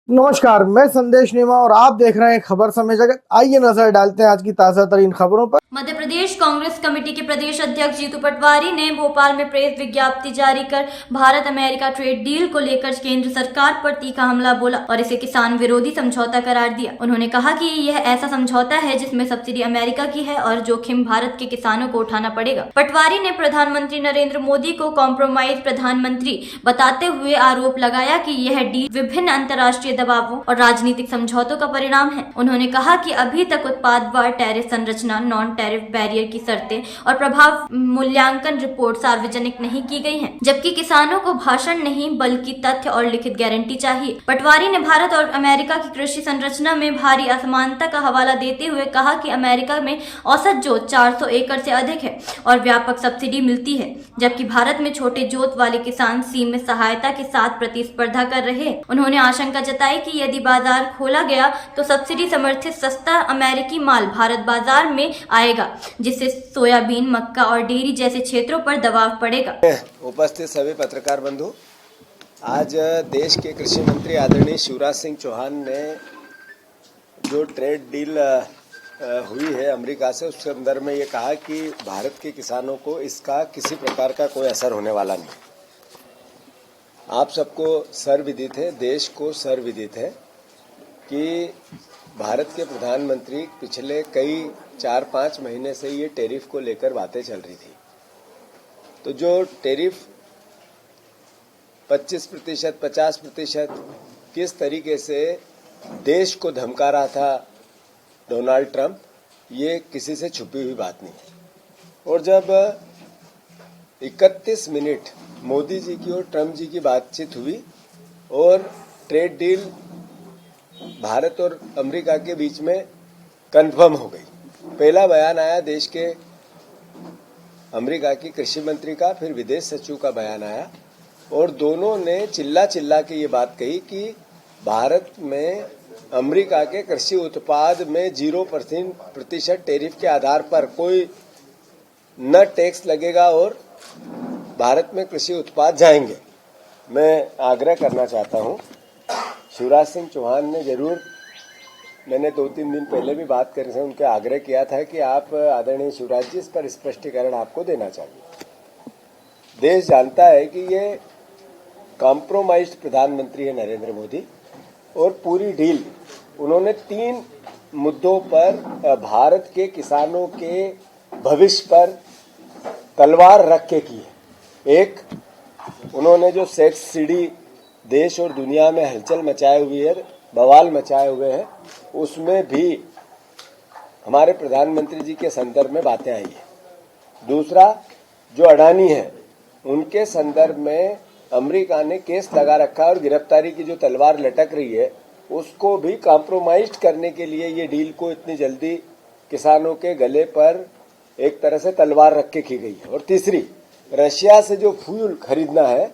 नमस्कार, मैं संदेश नेमा और आप देख रहे हैं खबर समय जगत। आइए नजर डालते हैं आज की ताजा तरीन खबरों पर। मध्य प्रदेश कांग्रेस कमेटी के प्रदेश अध्यक्ष जीतू पटवारी ने भोपाल में प्रेस विज्ञप्ति जारी कर भारत अमेरिका ट्रेड डील को लेकर केंद्र सरकार पर तीखा हमला बोला और इसे किसान विरोधी समझौता करार दिया। उन्होंने कहा कि यह ऐसा समझौता है जिसमें सब्सिडी अमेरिका की है और जोखिम भारत के किसानों को उठाना पड़ेगा। पटवारी ने प्रधानमंत्री नरेंद्र मोदी को कॉम्प्रोमाइज प्रधानमंत्री बताते हुए आरोप लगाया कि यह डील विभिन्न अंतर्राष्ट्रीय दबावों और राजनीतिक समझौतों का परिणाम है। उन्होंने कहा कि अभी तक उत्पादवार टैरिफ संरचना, नॉन टैरिफ बैरियर की शर्तें और प्रभाव मूल्यांकन रिपोर्ट सार्वजनिक नहीं की गई हैं, जबकि किसानों को भाषण नहीं बल्कि तथ्य और लिखित गारंटी चाहिए। पटवारी ने भारत और अमेरिका की कृषि संरचना में भारी असमानता का हवाला देते हुए कहा कि अमेरिका में औसत जोत 400 एकड़ से अधिक है और व्यापक सब्सिडी मिलती है, जबकि भारत में छोटे जोत वाले किसान सीमित सहायता के साथ प्रतिस्पर्धा कर रहे हैं। उन्होंने आशंका जताई कि यदि बाजार खोला गया तो सब्सिडी समर्थित सस्ता अमेरिकी माल भारत बाजार में आएगा, जिससे सोयाबीन, मक्का और डेयरी जैसे क्षेत्रों पर दबाव पड़ेगा। उपस्थित सभी पत्रकार बंधु, आज देश के कृषि मंत्री आदरणीय शिवराज सिंह चौहान ने जो ट्रेड डील हुई है अमेरिका से, उस संदर्भ में ये कहा कि भारत के किसानों को इसका किसी प्रकार का कोई असर होने वाला नहीं। आप सबको सर्वविदित है, देश को सर्वविदित है कि भारत के प्रधानमंत्री पिछले कई 4-5 महीने से ये टैरिफ को लेकर बातें चल रही थी। तो जो टैरिफ 25%, 50% किस तरीके से देश को धमका रहा था डोनाल्ड ट्रंप, ये किसी से छुपी हुई बात नहीं है। और जब 31 मिनट मोदी जी की और ट्रंप जी की बातचीत हुई और ट्रेड डील भारत और अमेरिका के बीच में कंफर्म हो गई। पहला बयान आया देश के अमेरिका की कृषि मंत्री का, फिर विदेश सचिव का बयान आया और दोनों ने चिल्ला चिल्ला के ये बात कही कि भारत में अमेरिका के कृषि उत्पाद में 0% टैरिफ के आधार पर कोई न टैक्स लगेगा और भारत में कृषि उत्पाद जाएंगे। मैं आग्रह करना चाहता हूं, शिवराज सिंह चौहान ने जरूर, मैंने 2-3 दिन पहले भी बात करी थी, उनके आग्रह किया था कि आप आदरणीय शिवराज जी इस पर स्पष्टीकरण आपको देना चाहिए। देश जानता है कि ये कॉम्प्रोमाइज्ड प्रधानमंत्री है नरेंद्र मोदी और पूरी डील उन्होंने 3 मुद्दों पर भारत के किसानों के भविष्य पर तलवार रख के की है। एक, उन्होंने जो सब्सिडी देश और दुनिया में हलचल मचाए हुए है, बवाल मचाए हुए हैं, उसमें भी हमारे प्रधानमंत्री जी के संदर्भ में बातें आई है। दूसरा, जो अडानी है उनके संदर्भ में अमेरिका ने केस लगा रखा है और गिरफ्तारी की जो तलवार लटक रही है उसको भी कॉम्प्रोमाइज करने के लिए ये डील को इतनी जल्दी किसानों के गले पर एक तरह से तलवार रख के की गई है। और तीसरी, रशिया से जो फ्यूल खरीदना है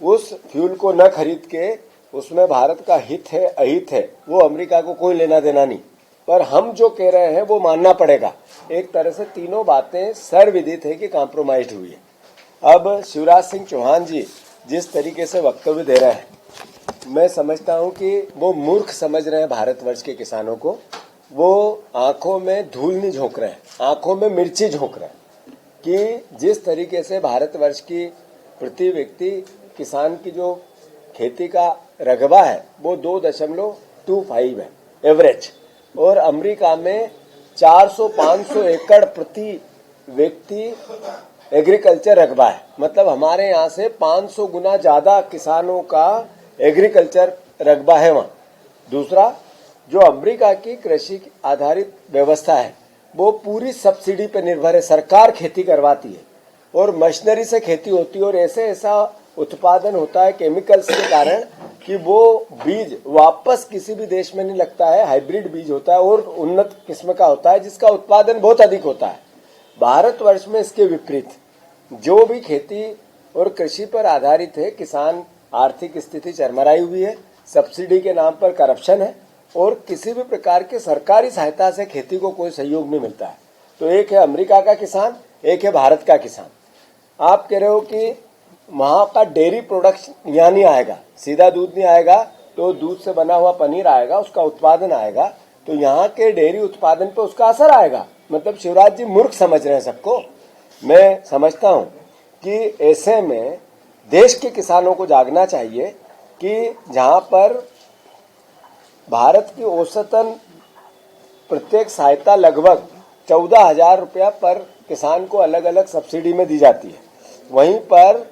उस फ्यूल को न खरीद के उसमें भारत का हित है अहित है वो अमेरिका को कोई लेना देना नहीं, पर हम जो कह रहे हैं वो मानना पड़ेगा। एक तरह से तीनों बातें सर्वविदित है कि कॉम्प्रोमाइज हुई है। अब शिवराज सिंह चौहान जी जिस तरीके से वक्तव्य दे रहे हैं, मैं समझता हूं कि वो मूर्ख समझ रहे हैं भारतवर्ष के किसानों को। वो आंखों में धूल नहीं झोंक रहे हैं, आंखों में मिर्ची झोंक रहे हैं कि जिस तरीके से भारतवर्ष की प्रति व्यक्ति किसान की जो खेती का रकबा है वो 2.25 है एवरेज, और अमेरिका में 400-500 एकड़ प्रति व्यक्ति एग्रीकल्चर रकबा है। मतलब हमारे यहाँ से 500 गुना ज्यादा किसानों का एग्रीकल्चर रकबा है वहाँ। दूसरा, जो अमेरिका की कृषि आधारित व्यवस्था है वो पूरी सब्सिडी पर निर्भर है, सरकार खेती करवाती है और मशीनरी से खेती होती है और ऐसा उत्पादन होता है केमिकल्स के कारण कि वो बीज वापस किसी भी देश में नहीं लगता है, हाइब्रिड बीज होता है और उन्नत किस्म का होता है जिसका उत्पादन बहुत अधिक होता है। भारतवर्ष में इसके विपरीत जो भी खेती और कृषि पर आधारित है, किसान आर्थिक स्थिति चरमराई हुई है, सब्सिडी के नाम पर करप्शन है और किसी भी प्रकार के सरकारी सहायता से खेती को कोई सहयोग नहीं मिलता है। तो एक है अमेरिका का किसान, एक है भारत का किसान। आप कह रहे हो कि वहां का डेयरी प्रोडक्शन यहाँ नहीं आएगा, सीधा दूध नहीं आएगा, तो दूध से बना हुआ पनीर आएगा, उसका उत्पादन आएगा, तो यहाँ के डेयरी उत्पादन पे उसका असर आएगा। मतलब शिवराज जी मूर्ख समझ रहे हैं सबको। मैं समझता हूँ कि ऐसे में देश के किसानों को जागना चाहिए कि जहाँ पर भारत की औसतन प्रत्येक सहायता लगभग 14,000 रुपया पर किसान को अलग अलग सब्सिडी में दी जाती है, वहीं पर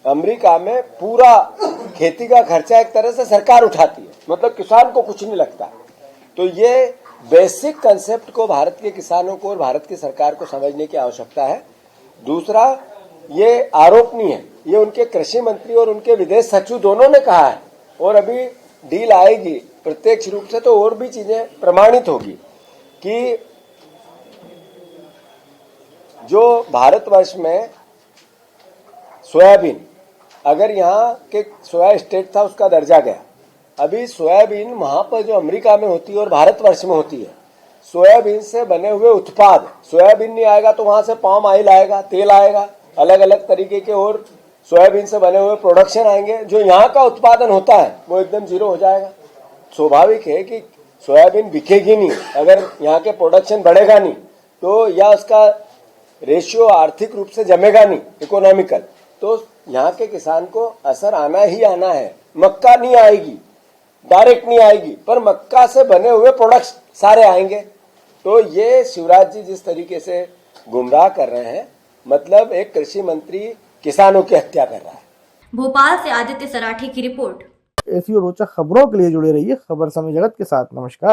अमेरिका में पूरा खेती का खर्चा एक तरह से सरकार उठाती है, मतलब किसान को कुछ नहीं लगता। तो ये बेसिक कंसेप्ट को भारत के किसानों को और भारत की सरकार को समझने की आवश्यकता है। दूसरा, ये आरोप नहीं है, ये उनके कृषि मंत्री और उनके विदेश सचिव दोनों ने कहा है, और अभी डील आएगी प्रत्यक्ष रूप से तो और भी चीजें प्रमाणित होगी कि जो भारतवर्ष में सोयाबीन, अगर यहाँ के सोया स्टेट था उसका दर्जा गया, अभी सोयाबीन वहां पर जो अमेरिका में होती है और भारतवर्ष में होती है, सोयाबीन से बने हुए उत्पाद, सोयाबीन नहीं आएगा तो वहां से पाम ऑयल आएगा, तेल आएगा, अलग अलग तरीके के और सोयाबीन से बने हुए प्रोडक्शन आएंगे, जो यहाँ का उत्पादन होता है वो एकदम जीरो हो जाएगा। स्वाभाविक है कि सोयाबीन बिकेगी नहीं अगर यहाँ के प्रोडक्शन बढ़ेगा नहीं, तो या उसका रेशियो आर्थिक रूप से जमेगा नहीं, इकोनॉमिकल, तो यहाँ के किसान को असर आना ही आना है। मक्का नहीं आएगी, डायरेक्ट नहीं आएगी, पर मक्का से बने हुए प्रोडक्ट्स सारे आएंगे। तो ये शिवराज जी जिस तरीके से गुमराह कर रहे हैं, मतलब एक कृषि मंत्री किसानों की हत्या कर रहा है। भोपाल से आदित्य सराठी की रिपोर्ट। ऐसी और रोचक खबरों के लिए जुड़े रहिए खबर समय जगत के साथ। नमस्कार।